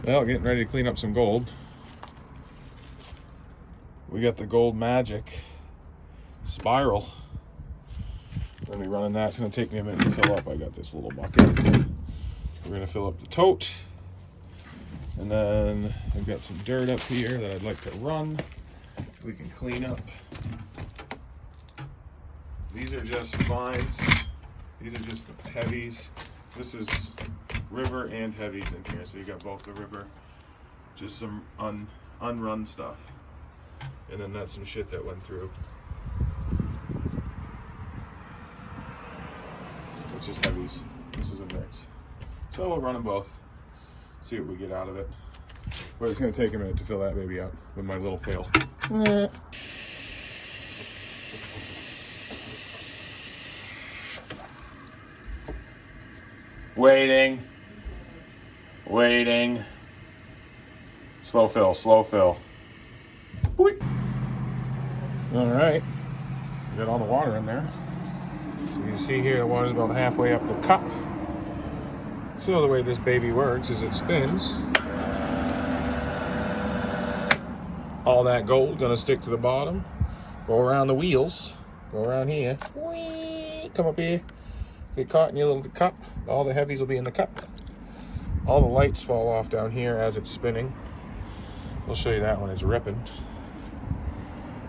Well, getting ready to clean up some gold. We got the Gold Magic spiral. We're gonna be running that. It's gonna take me a minute to fill up. I got this little bucket. We're gonna fill up the tote. And then I've got some dirt up here that I'd like to run. We can clean up. These are just vines. These are just the heavies. This is river and heavies in here. So you got both the river, just some unrun stuff. And then that's some shit that went through. It's just heavies. This is a mix. So we'll run them both. See what we get out of it. But it's going to take a minute to fill that baby up with my little pail. Waiting. Waiting. Slow fill, slow fill. Boop. All right. Got all the water in there. So you can see here the water's about halfway up the cup. So the way this baby works is it spins. All that gold gonna stick to the bottom, go around the wheels, go around here, whee, come up here, get caught in your little cup. All the heavies will be in the cup. All the lights fall off down here as it's spinning. We'll show you that when it's ripping.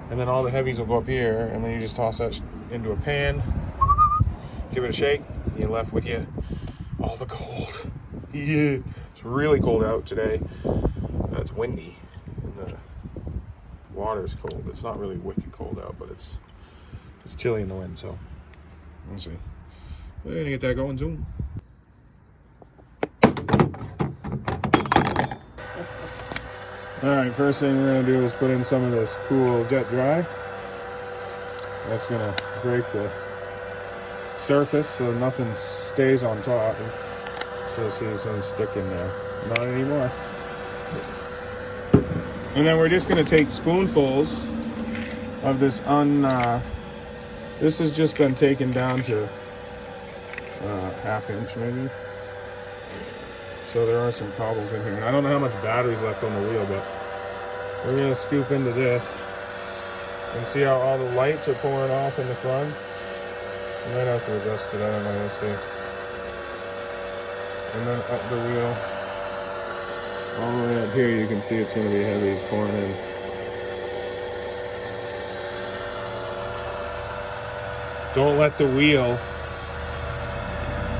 And then all the heavies will go up here, and then you just toss that into a pan, give it a shake, and you're left with all the gold. Yeah, it's really cold out today. It's windy, and the water's cold. It's not really wicked cold out, but it's chilly in the wind, so we'll see. We're gonna get that going soon. All right, first thing we're gonna do is put in some of this cool jet dry. That's gonna break the surface so nothing stays on top. So see, it's gonna stick in there. Not anymore. And then we're just gonna take spoonfuls of this this has just been taken down to ½ inch maybe. So there are some cobbles in here. And I don't know how much battery's left on the wheel, but we're gonna scoop into this and see how all the lights are pouring off in the front. I might have to adjust it, I don't know, let's see. And then up the wheel. All the way up here you can see it's gonna be heavy, it's pouring in. Don't let the wheel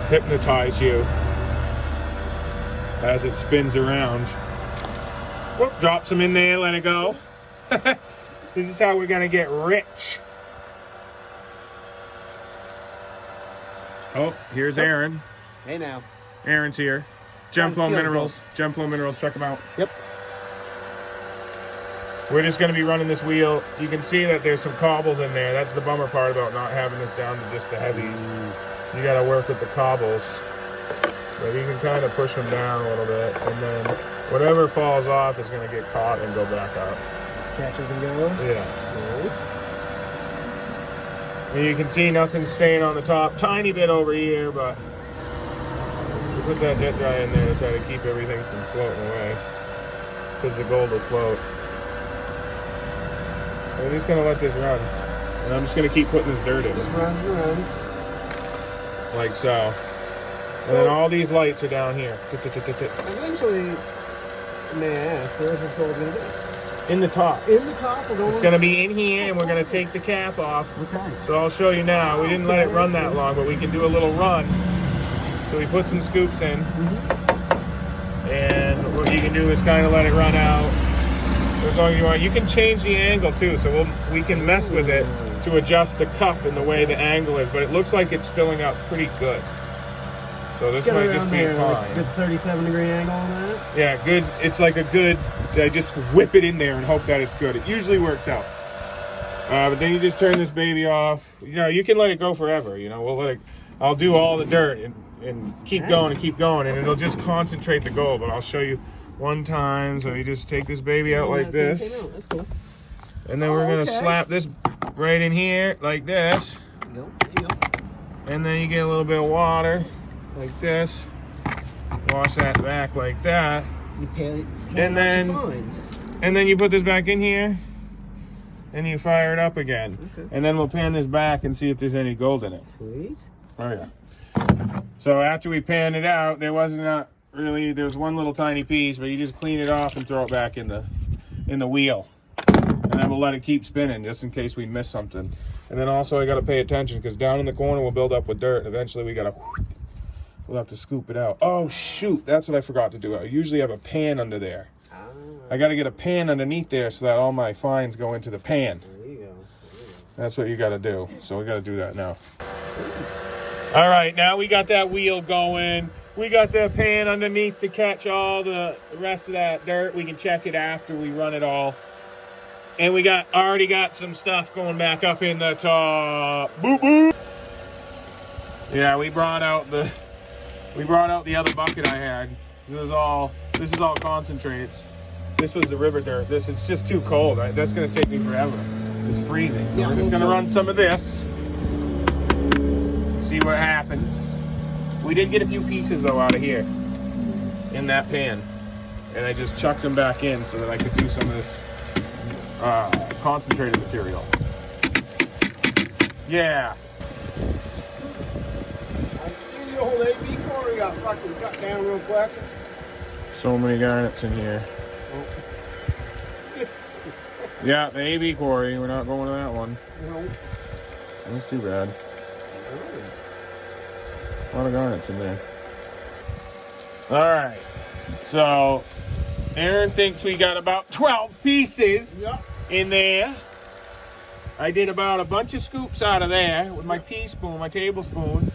hypnotize you as it spins around. Whoop, drop some in there, let it go. This is how we're gonna get rich. Oh, here's Aaron. Hey now. Aaron's here. Gemflow Minerals. Gemflow Minerals, check them out. Yep. We're just gonna be running this wheel. You can see that there's some cobbles in there. That's the bummer part about not having this down to just the heavies. You gotta work with the cobbles. But you can kind of push them down a little bit, and then whatever falls off is going to get caught and go back up. Just catches and goes? Yeah. Nice. And you can see nothing's staying on the top. Tiny bit over here, but we put that jet dry in there to try to keep everything from floating away, because the gold will float. We're just going to let this run. And I'm just going to keep putting this dirt in. Just runs and runs. Like so. And then all these lights are down here. Eventually, may I ask, where is this gold going to be? In the top. In the top? It's going to be in here, and we're going to take the cap off. Okay. So I'll show you now. We didn't let it run that long, but we can do a little run. So we put some scoops in. And what you can do is kind of let it run out. As long as you want. You can change the angle, too. So we can mess with it to adjust the cup in the way the angle is. But it looks like it's filling up pretty good. So this might just be fine. Like a good 37-degree angle on that? Yeah, good. It's like a good, I just whip it in there and hope that it's good. It usually works out. But then you just turn this baby off. You know, you can let it go forever. You know, we'll let it, I'll do all the dirt and keep going and keep going. And it'll just concentrate the gold. But I'll show you one time. So you just take this baby out like this. That's cool. And then we're going to slap this right in here like this. There you go. And then you get a little bit of water. Like this, wash that back like that, You pan And out then- your fines. And then you put this back in here, and you fire it up again. Okay. And then we'll pan this back and see if there's any gold in it. Sweet. Oh yeah. So after we pan it out, there was one little tiny piece, but you just clean it off and throw it back in the wheel. And then we'll let it keep spinning just in case we miss something. And then also I gotta pay attention because down in the corner we'll build up with dirt and eventually we'll have to scoop it out. Oh shoot, that's what I forgot to do. I usually have a pan under there. I got to get a pan underneath there so that all my fines go into the pan. There you go. That's what you got to do. So we got to do that now. All right, now we got that wheel going. We got the pan underneath to catch all the rest of that dirt. We can check it after we run it all. And we already got some stuff going back up in the top. Boop boop. Yeah, we brought out the other bucket I had. This is all concentrates. This was the river dirt. It's just too cold. Right? That's gonna take me forever. It's freezing. So we're just gonna run some of this. See what happens. We did get a few pieces though out of here in that pan. And I just chucked them back in so that I could do some of this concentrated material. Yeah. I see the old AB corner got fucking cut down real quick. So many garnets in here. Yeah, the AB quarry. We're not going to that one. No. That's too bad. A lot of garnets in there. All right. So, Aaron thinks we got about 12 pieces in there. I did about a bunch of scoops out of there with my teaspoon, my tablespoon.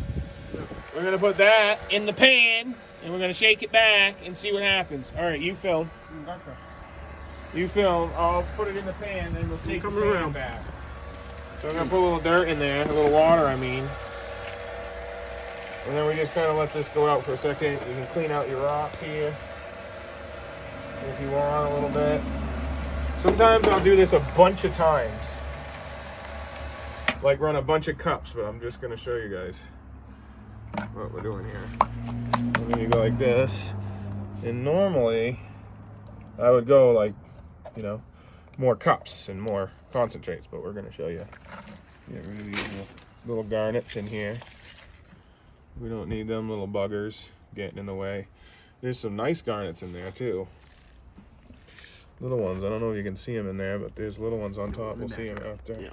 We're going to put that in the pan, and we're going to shake it back and see what happens. All right, you film. You film. I'll put it in the pan, and we'll shake the pan back. So I'm going to put a little dirt in there, a little water, I mean. And then we just kind of let this go out for a second. You can clean out your rocks here if you want a little bit. Sometimes I'll do this a bunch of times. Like run a bunch of cups, but I'm just going to show you guys what we're doing here. And then you go like this. And normally I would go like, you know, more cups and more concentrates, but we're going to show you. Get rid of these little garnets in here. We don't need them little buggers getting in the way. There's some nice garnets in there too. Little ones. I don't know if you can see them in there, but there's little ones on top. We'll see them after. Yeah.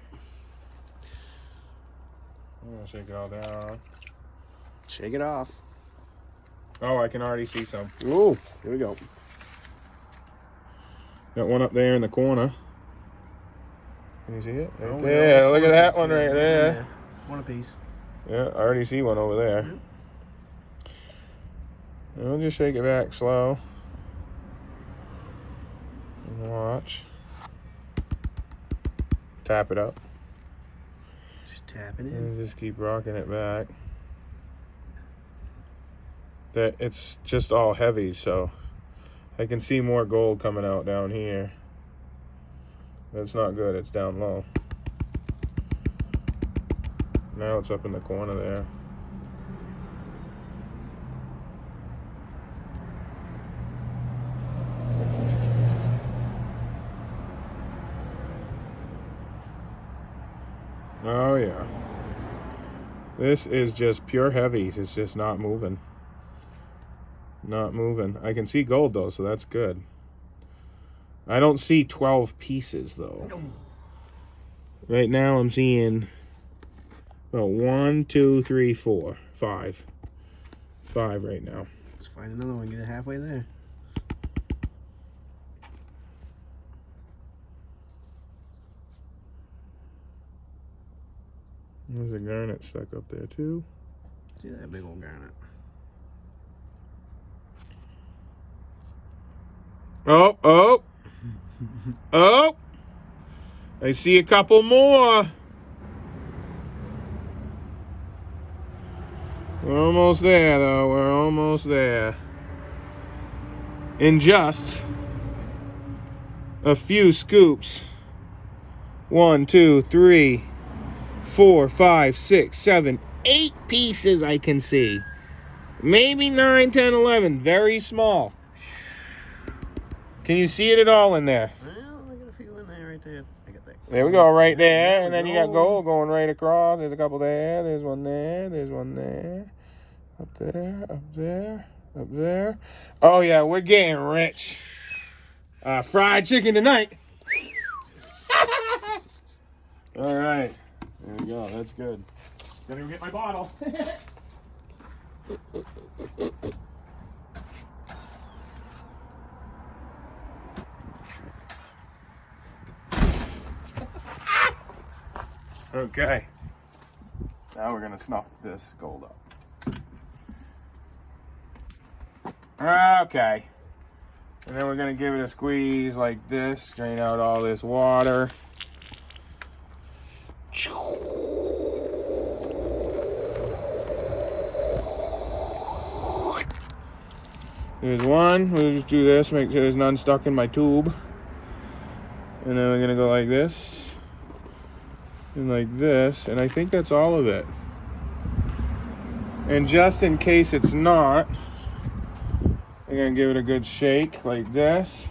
I'm gonna shake it all down. Shake it off. Oh, I can already see some. Oh, here we go. Got one up there in the corner. Can you see it? Right Oh, there. yeah. Look at that one right there. One apiece. Yeah, I already see one over there. And we'll just shake it back slow. And watch. Tap it up. Just tapping it. And just keep rocking it back. That it's just all heavy, so I can see more gold coming out down here. That's not good, it's down low. Now it's up in the corner there. Oh yeah. This is just pure heavy. It's just not moving. Not moving. I can see gold though, so that's good. I don't see 12 pieces though. Right now I'm seeing about 1, 2, 3, 4, 5. 5 right now. Let's find another one. Get it halfway there. There's a garnet stuck up there too. See that big old garnet. Oh, oh, oh! I see a couple more. We're almost there, though. We're almost there. In just a few scoops. 1, 2, 3, 4, 5, 6, 7, 8 pieces I can see. Maybe 9, 10, 11. Very small. Can you see it at all in there? Well, I got a few in there right there. I got that. There we go, right there. There And then we you got go. gold going right across. There's a couple there. There's one there. There's one there. Up there, up there, up there. Oh, yeah, we're getting rich. Fried chicken tonight. All right. There we go. That's good. Gotta go get my bottle. Okay. Now we're gonna snuff this gold up. Okay. And then we're gonna give it a squeeze like this, drain out all this water. There's one. We'll just do this, make sure there's none stuck in my tube. And then we're gonna go like this. And like this. And I think that's all of it. And just in case it's not, I'm gonna give it a good shake like this.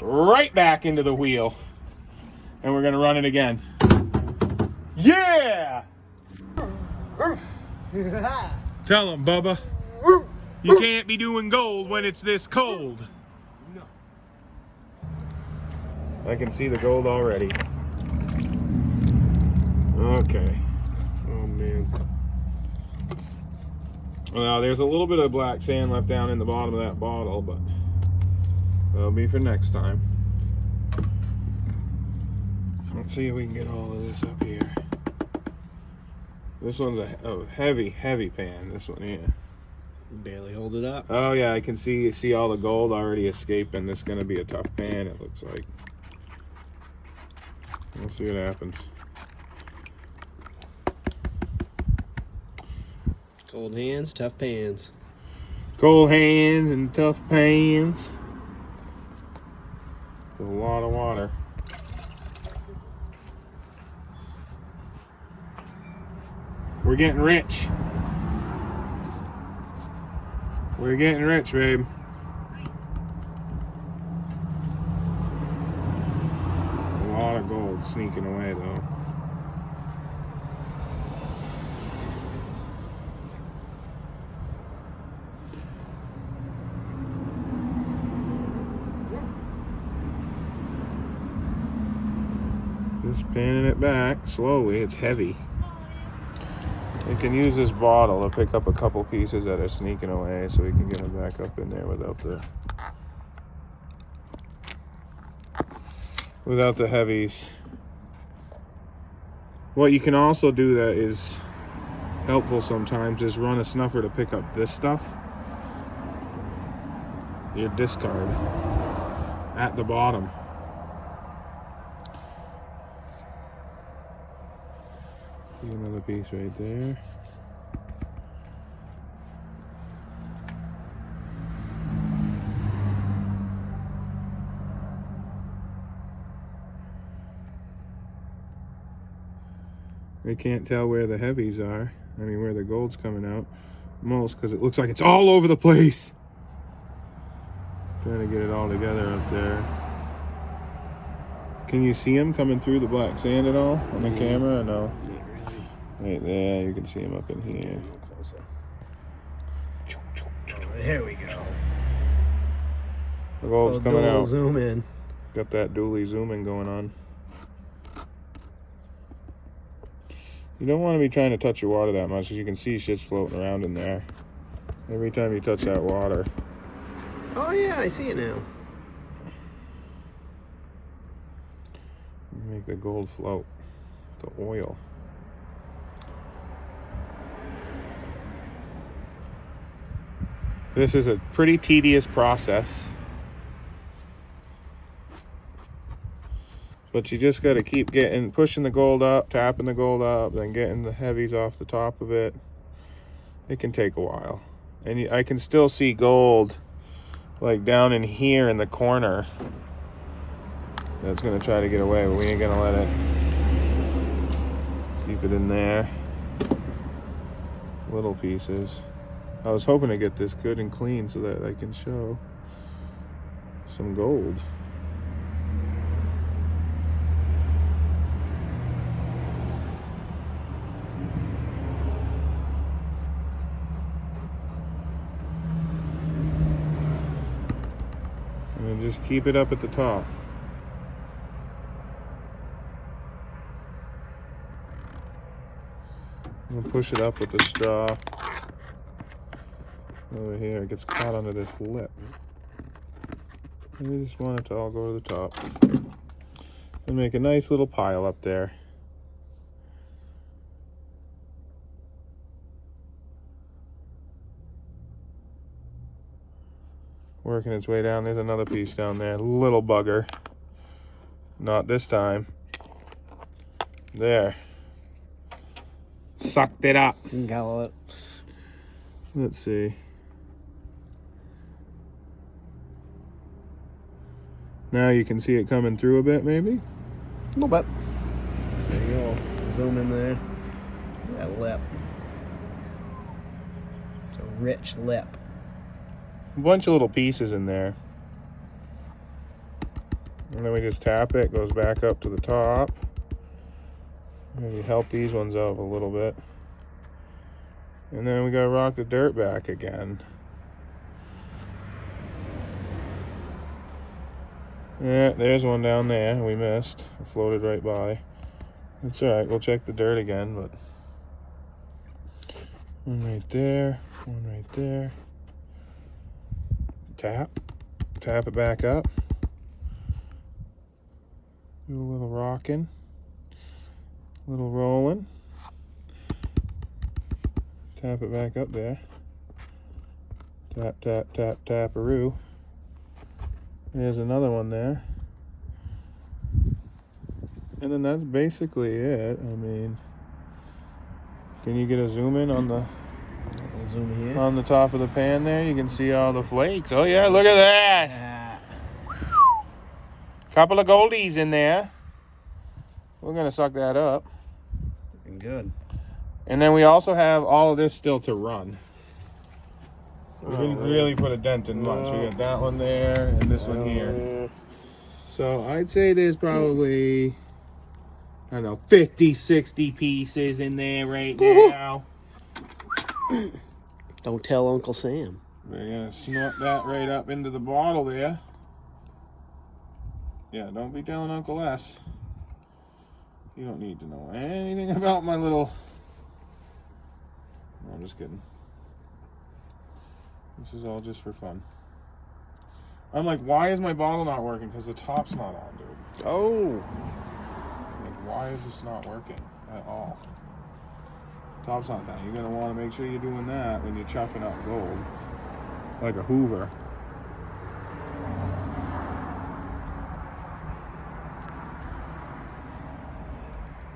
Right back into the wheel. And we're gonna run it again. Yeah! Tell him, Bubba. You can't be doing gold when it's this cold. No. I can see the gold already. Okay. Oh man. Well, there's a little bit of black sand left down in the bottom of that bottle, but that'll be for next time. Let's see if we can get all of this up here. This one's a heavy, heavy pan. This one, yeah. Barely hold it up. Oh yeah, I can see all the gold already escaping. This is gonna be a tough pan, it looks like. We'll see what happens. Cold hands, tough pans. Cold hands and tough pans. A lot of water. We're getting rich. We're getting rich, babe. A lot of gold sneaking away, though. Just panning it back slowly. It's heavy. We can use this bottle to pick up a couple pieces that are sneaking away so we can get them back up in there without the heavies. What you can also do that is helpful sometimes is run a snuffer to pick up this stuff. Your discard at the bottom. See another piece right there. They can't tell where the heavies are. I mean, where the gold's coming out. Most, because it looks like it's all over the place. Trying to get it all together up there. Can you see them coming through the black sand at all on the camera or no? Right there, you can see them up in here. There we go. The gold's coming out. Zoom in. Got that dually zooming going on. You don't want to be trying to touch your water that much, because you can see shit's floating around in there. Every time you touch that water. Oh yeah, I see it now. You make the gold float. The oil. This is a pretty tedious process. But you just got to keep pushing the gold up, tapping the gold up, then getting the heavies off the top of it. It can take a while. And I can still see gold like down in here in the corner. That's going to try to get away, but we ain't going to let it. Keep it in there. Little pieces. I was hoping to get this good and clean so that I can show. some gold. And just keep it up at the top. We'll push it up with the straw. Over here, it gets caught under this lip. And we just want it to all go to the top. And make a nice little pile up there. Working its way down. There's another piece down there. Little bugger. Not this time. There. Sucked it up. Got it. Let's see. Now you can see it coming through a bit, maybe? A little bit. There you go. Zoom in there. That lip. It's a rich lip. A bunch of little pieces in there. And then we just tap it, goes back up to the top. Maybe help these ones out a little bit. And then we gotta rock the dirt back again. Yeah, there's one down there we missed. It floated right by. That's alright, we'll check the dirt again, but one right there, one right there. Tap it back up. Do a little rocking, a little rolling. Tap it back up there. Tap, tap, tap, tap-a-roo. There's another one there. And then that's basically it. I mean, can you get a zoom in on the Zoom here. on the top of the pan there? You can see all the flakes. Oh yeah, look at that. Couple of goldies in there. We're gonna suck that up. Looking good. And then we also have all of this still to run. We didn't really put a dent in much. We got that one there and this one here. So I'd say there's probably, I don't know, 50, 60 pieces in there right now. Don't tell Uncle Sam. We're gonna snort that right up into the bottle there. Yeah, don't be telling Uncle S. You don't need to know anything about my little... No, I'm just kidding. This is all just for fun. I'm like, why is my bottle not working? Because the top's not on, dude. Oh. Like, why is this not working at all? Top's not down. You're going to want to make sure you're doing that when you're chucking up gold. Like a Hoover.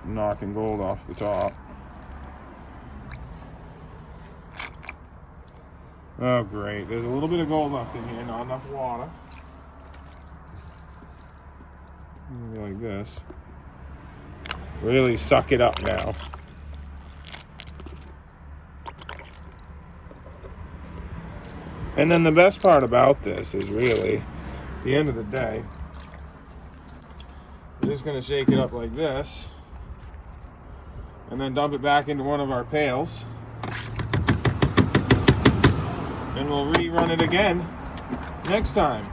Knocking gold off the top. Oh, great. There's a little bit of gold left in here, not enough water. Like this. Really suck it up now. And then the best part about this is really, at the end of the day, we're just going to shake it up like this. And then dump it back into one of our pails. And we'll rerun it again next time.